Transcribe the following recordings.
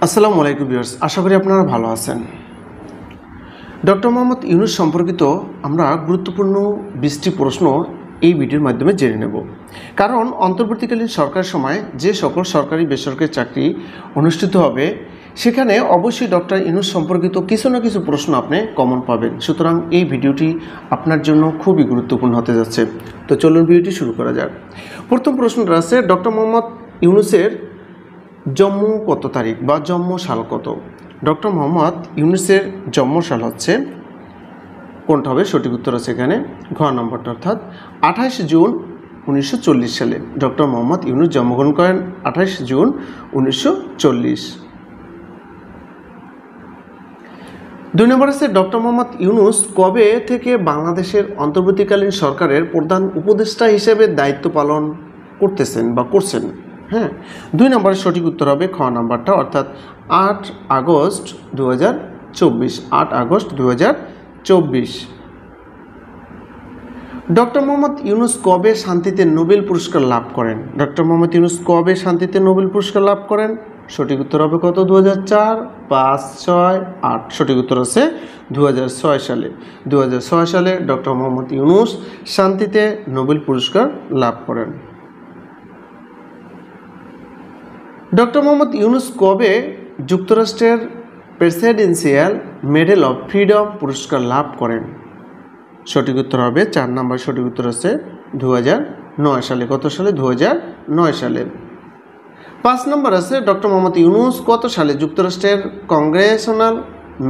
আসসালামু আলাইকুম ভিউয়ার্স, আশা করি আপনারা ভালো আছেন। ডক্টর মোহাম্মদ ইউনূস সম্পর্কিত আমরা গুরুত্বপূর্ণ 20টি প্রশ্ন এই ভিডিওর মাধ্যমে জেনে নেব। কারণ অন্তর্বর্তীকালীন সরকারের সময় যে সকল সরকারি বেসরকারি চাকরি অনুষ্ঠিত হবে সেখানে অবশ্যই ডক্টর ইউনূস সম্পর্কিত কিছু না কিছু প্রশ্ন আপনি কমন পাবেন। সুতরাং এই ভিডিওটি আপনার জন্য খুবই গুরুত্বপূর্ণ হতে যাচ্ছে। তো চলুন ভিডিওটি শুরু করা যাক। প্রথম প্রশ্নটা আছে, ডক্টর মোহাম্মদ ইউনূসের জন্ম কত তারিখ বা জন্ম সাল কত? ডক্টর মোহাম্মদ ইউনূসের জন্ম সাল হচ্ছে, কোনটা হবে সঠিক উত্তর আছে এখানে ঘ নম্বরটা, অর্থাৎ 28 জুন 1940 সালে ডক্টর মোহাম্মদ ইউনূস জন্মগ্রহণ করেন 28 জুন 1940। 2 নম্বর আছে, ডক্টর মোহাম্মদ ইউনূস কবে থেকে বাংলাদেশের অন্তর্বর্তীকালীন সরকারের প্রধান উপদেষ্টা হিসেবে দায়িত্ব পালন করতেছেন বা করছেন? হ্যাঁ, 2 নম্বরের সঠিক উত্তর হবে খ নাম্বারটা, অর্থাৎ 8 August 2024। 8 August 2024। Doctor Muhammad Yunus কবে শান্তিতে নোবেল পুরস্কার লাভ করেন? ডক্টর মোহাম্মদ ইউনূস কবে শান্তিতে নোবেল পুরস্কার লাভ করেন? সঠিক উত্তর হবে কত? 2004, 5, 6, 8। সঠিক উত্তর আছে 2006 সালে। 2006 সালে ডক্টর মোহাম্মদ ইউনূস শান্তিতে নোবেল পুরস্কার লাভ করেন। ডক্টর মোহাম্মদ ইউনূস কবে যুক্তরাষ্ট্রের প্রেসিডেন্সিয়াল মেডেল অফ ফ্রিডম পুরস্কার লাভ করেন? সঠিক উত্তর হবে 4 নম্বর সঠিক উত্তর আছে 2009 সালে। কত সালে? 2009 সালে। 5 নম্বর আছে, ডক্টর মোহাম্মদ ইউনূস কত সালে যুক্তরাষ্ট্রের কংগ্রেশনাল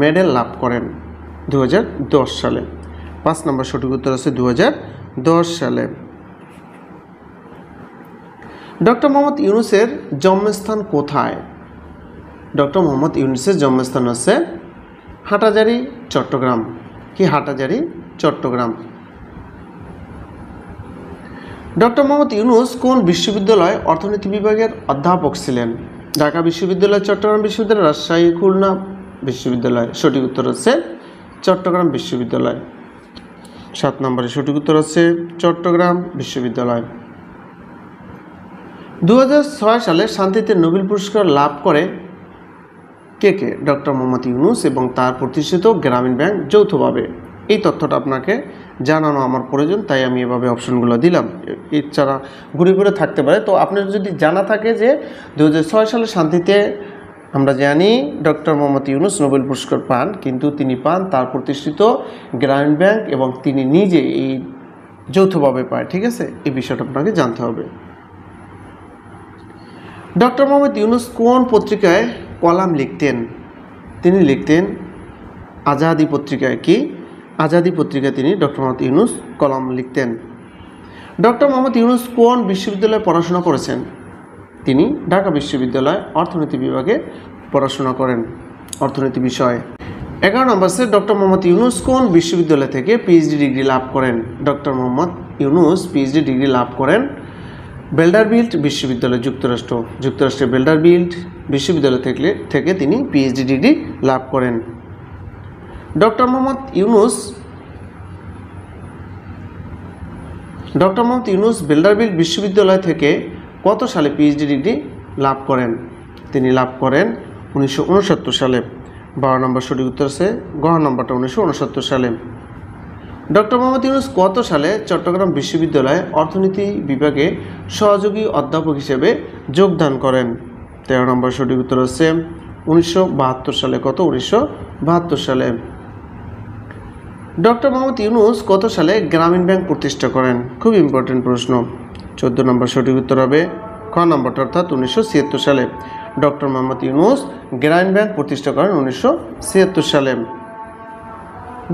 মেডেল লাভ করেন? 2010 সালে। 5 নম্বর সঠিক উত্তর আছে 2010 সালে। ডক্টর মোহাম্মদ ইউনূসের জন্মস্থান কোথায়? ডক্টর মোহাম্মদ ইউনূসের জন্মস্থান হচ্ছে হাটহাজারী, চট্টগ্রাম। কি হাটহাজারী, চট্টগ্রাম। ডক্টর মোহাম্মদ ইউনূস কোন বিশ্ববিদ্যালয়ে অর্থনীতি বিভাগের অধ্যাপক ছিলেন? ঢাকা বিশ্ববিদ্যালয়, চট্টগ্রাম বিশ্ববিদ্যালয়, রাজশাহী, খুলনা বিশ্ববিদ্যালয়। সঠিক উত্তর হচ্ছে চট্টগ্রাম বিশ্ববিদ্যালয়। 7 নম্বরের সঠিক উত্তর হচ্ছে চট্টগ্রাম বিশ্ববিদ্যালয়। 2006 সালে শান্তিতে নোবেল পুরস্কার লাভ করে কে কে? ডক্টর মোহাম্মদ ইউনূস এবং তার প্রতিষ্ঠিত গ্রামীণ ব্যাংক যৌথভাবে। এই তথ্যটা আপনাকে জানানো আমার প্রয়োজন, তাই আমি এভাবে অপশনগুলো দিলাম। এছাড়া ঘুরে ঘুরে থাকতে পারে, তো আপনার যদি জানা থাকে যে 2006 সালে শান্তিতে আমরা জানি ডক্টর মোহাম্মদ ইউনূস নোবেল পুরস্কার পান, কিন্তু তিনি পান তার প্রতিষ্ঠিত গ্রামীণ ব্যাংক এবং তিনি নিজে এই যৌথভাবে পায়। ঠিক আছে, এই বিষয়টা আপনাকে জানতে হবে। ডক্টর মোহাম্মদ ইউনূস কোন পত্রিকায় কলাম লিখতেন? তিনি লিখতেন আজাদী পত্রিকায়। কি আজাদী পত্রিকায় তিনি ডক্টর মোহাম্মদ ইউনূস কলাম লিখতেন। ডক্টর মোহাম্মদ ইউনূস কোন বিশ্ববিদ্যালয়ে পড়াশোনা করেছেন? তিনি ঢাকা বিশ্ববিদ্যালয় অর্থনীতি বিভাগে পড়াশোনা করেন, অর্থনীতি বিষয়ে। 11 নম্বর আছে, ডক্টর মোহাম্মদ ইউনূস কোন বিশ্ববিদ্যালয় থেকে পিএইচডি ডিগ্রি লাভ করেন? Doctor Muhammad Yunus PhD degree লাভ করেন ভ্যান্ডারবিল্ট বিশ্ববিদ্যালয়, যুক্তরাষ্ট্রের ভ্যান্ডারবিল্ট বিশ্ববিদ্যালয় থেকে তিনি পিএইচডি ডিগ্রি লাভ করেন। ডক্টর মোহাম্মদ ইউনূস ভ্যান্ডারবিল্ট বিশ্ববিদ্যালয় থেকে কত সালে পিএইচডি ডিগ্রি লাভ করেন? তিনি লাভ করেন 1969 সালে। 12 নম্বর সঠিক উত্তর আছে গ নম্বরটা, 1969 সালে। ডক্টর মোহাম্মদ ইউনূস কত সালে চট্টগ্রাম বিশ্ববিদ্যালয়ে অর্থনীতি বিভাগে সহযোগী অধ্যাপক হিসেবে যোগদান করেন? 13 নম্বর সঠিক উত্তর হচ্ছে 1972 সালে। কত? 1972 সালে। ডক্টর মোহাম্মদ ইউনূস কত সালে গ্রামীণ ব্যাংক প্রতিষ্ঠা করেন? খুব ইম্পর্টেন্ট প্রশ্ন। 14 নম্বর সঠিক উত্তর হবে খ নম্বরটা, অর্থাৎ 1976 সালে ডক্টর মোহাম্মদ ইউনূস গ্রামীণ ব্যাংক প্রতিষ্ঠা করেন 1976 সালে।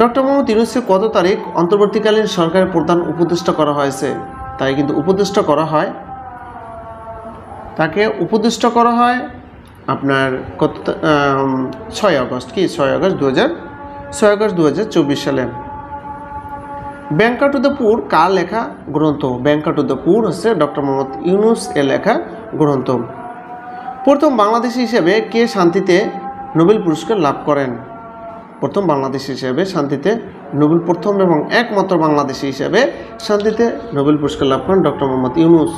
ডক্টর মোহাম্মদ ইউনূসকে কত তারিখ অন্তর্বর্তীকালীন সরকারের প্রধান উপদেষ্টা করা হয়েছে? তাই কিন্তু উপদেষ্টা করা হয়, তাকে উপদেষ্টা করা হয় আপনার কত 6 আগস্ট। কি 6 আগস্ট 2024 সালে। ব্যাংকার টু দ্য পুর কার লেখা গ্রন্থ? ব্যাংকার টু দ্য পুর হচ্ছে ডক্টর মোহাম্মদ ইউনূস এর লেখা গ্রন্থ। প্রথম বাংলাদেশি হিসেবে কে শান্তিতে নোবেল পুরস্কার লাভ করেন? প্রথম বাংলাদেশি হিসেবে শান্তিতে নোবেল, প্রথম এবং একমাত্র বাংলাদেশি হিসেবে শান্তিতে নোবেল পুরস্কার লাভ করেন ডক্টর মোহাম্মদ ইউনূস।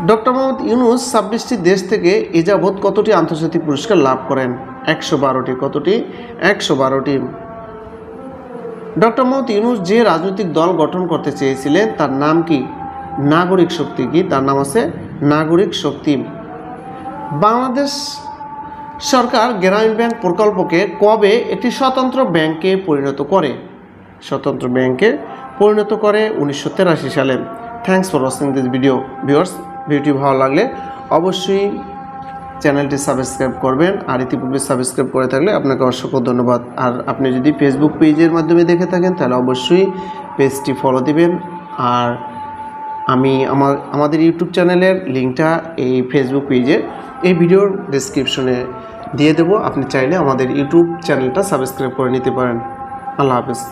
ডক্টর মোহাম্মদ ইউনূস 26টি দেশ থেকে এ যাবৎ কতটি আন্তর্জাতিক পুরস্কার লাভ করেন? 112টি। কতটি? 112টি। ডক্টর মোহাম্মদ ইউনূস যে রাজনৈতিক দল গঠন করতে চেয়েছিলেন তার নাম কি? নাগরিক শক্তি। কি তার নাম আছে? নাগরিক শক্তি। বাংলাদেশ সরকার গ্রামীণ ব্যাংক প্রকল্পকে কবে একটি স্বতন্ত্র ব্যাংকে পরিণত করে? স্বতন্ত্র ব্যাংকে পরিণত করে 1983 সালে। Thanks for watching this video. Viewers, ভিডিওটি ভালো লাগলে অবশ্যই চ্যানেলটি সাবস্ক্রাইব করবেন, আর ইতিপূর্বে সাবস্ক্রাইব করে থাকলে আপনাকে অসংখ্য ধন্যবাদ। আর আপনি যদি ফেসবুক পেজের মাধ্যমে দেখে থাকেন তাহলে অবশ্যই পেজটি ফলো দিবেন। আর আমি আমাদের ইউটিউব চ্যানেলের লিঙ্কটা এই ফেসবুক পেজের এই ভিডিওর ডেসক্রিপশনে দিয়ে দেবো, আপনি চাইলে আমাদের ইউটিউব চ্যানেলটা সাবস্ক্রাইব করে নিতে পারেন। আল্লাহ হাফেজ।